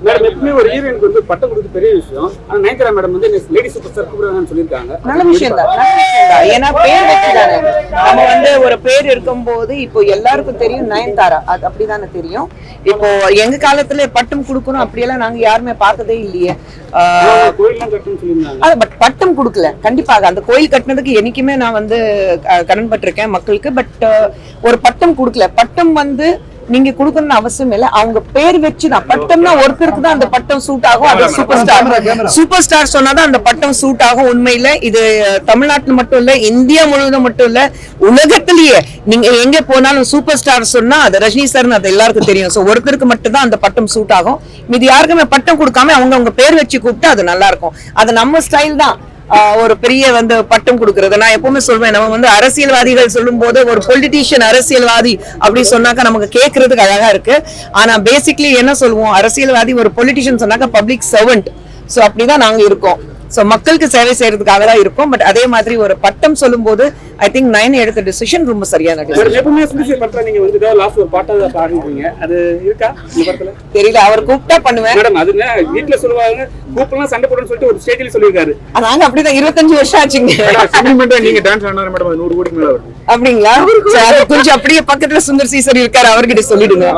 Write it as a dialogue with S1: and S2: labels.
S1: Madam எப்பவுமே ஒரு ஹீரோயினுக்கு வந்து பட்டம் கொடுத்து பெரிய விஷயம். ஆனா நயன்தாரா மேடம் வந்து லேடி சூப்பர் ஸ்டார் கூப்பிடுறாங்கன்னு சொல்லியிருக்காங்க.
S2: நல்ல விஷயம் தான், நல்ல விஷயம் தான். ஏன்னா பேர் வச்சுதானே நம்ம வந்து ஒரு பேர் இருக்கும்போது இப்போ எல்லாருக்கும் தெரியும் நயன்தாரா, அது அப்படிதானே தெரியும். இப்போ எங்க காலத்துல பட்டம் கொடுக்கணும் அப்படியெல்லாம் நாங்க யாருமே பார்த்ததே இல்லையே.
S1: கோயில்லாம் கட்டணும்னு சொல்லியிருந்தாங்க.
S2: அது பட் பட்டம் கொடுக்கல. கண்டிப்பாக அந்த கோயில் கட்டினதுக்கு என்னைக்குமே நான் வந்து கடன் பட்டிருக்கேன் மக்களுக்கு. பட் ஒரு பட்டம் கொடுக்கல. பட்டம் வந்து நீங்க கொடுக்கணும்னு அவசியம் இல்லை, அவங்க பேர் வச்சுதான். பட்டம்னா ஒருத்தருக்கு தான் அந்த பட்டம் சூட் ஆகும். அது சூப்பர் ஸ்டார். சூப்பர் ஸ்டார் சொன்னாதான் அந்த பட்டம் சூட் ஆகும். உண்மையில இது தமிழ்நாட்டுல மட்டும் இல்ல, இந்தியா முழுவதும் மட்டும் இல்ல, உலகத்திலேயே நீங்க எங்க போனாலும் சூப்பர் ஸ்டார் சொன்னா அது ரஜினி சார், அது எல்லாருக்கும் தெரியும். சோ ஒருத்தருக்கு மட்டும் தான் அந்த பட்டம் சூட் ஆகும். இது யாருக்குமே பட்டம் கொடுக்காம அவங்க பேர் வச்சு கூப்பிட்டு அது நல்லா இருக்கும். அது நம்ம ஸ்டைல் தான். ஒரு பெரிய வந்து பட்டம் கொடுக்கறது நான் எப்பவுமே சொல்வேன். நம்ம வந்து அரசியல்வாதிகள் சொல்லும் போது ஒரு பொலிட்டீஷியன் அரசியல்வாதி அப்படி சொன்னாக்கா நமக்கு கேட்கறதுக்கு அழகா இருக்கு. ஆனா பேசிக்லி என்ன சொல்லுவோம், அரசியல்வாதி ஒரு பொலிட்டீஷியன் சொன்னாக்கா பப்ளிக் சர்வெண்ட். சோ அப்படிதான் நாங்க இருக்கோம். சோ மக்களுக்கு சேவை செய்யறதுக்காக தான் இருக்கும். பட் அதே மாதிரி ஒரு பட்டம் சொல்லும் போது ஐ திங்க் நயன் எடுத்த டிசிஷன் ரொம்ப சரியான டிசிஷன்.
S1: எப்பவுமே சினிமா பட்டம் நீங்க வந்து லாஸ்ட் ஒரு பாட்டா பாடுறீங்க, அது இருக்கா இந்த படத்துல?
S2: தெரியல, அவர் கூப்பிட்டா பண்ணுவேன்
S1: மேடம். அது வீட்ல சொல்லுவாங்க கூப்பிடலாம் சண்டை போடுன்னு சொல்லிட்டு ஒரு ஸ்டேஜ்ல சொல்லிருக்காரு.
S2: நாங்க அப்படிதான் 25 வருஷம் ஆச்சுங்க.
S1: நீங்க டான்ஸ் ஆடுற மேடம் 100 கோடிக்கு மேல வருது
S2: அப்படிங்களா? கொஞ்சம் அப்படியே பக்கத்துல சுந்தர் சீசர் இருக்காரு, அவர்கிட்ட சொல்லிடுங்க.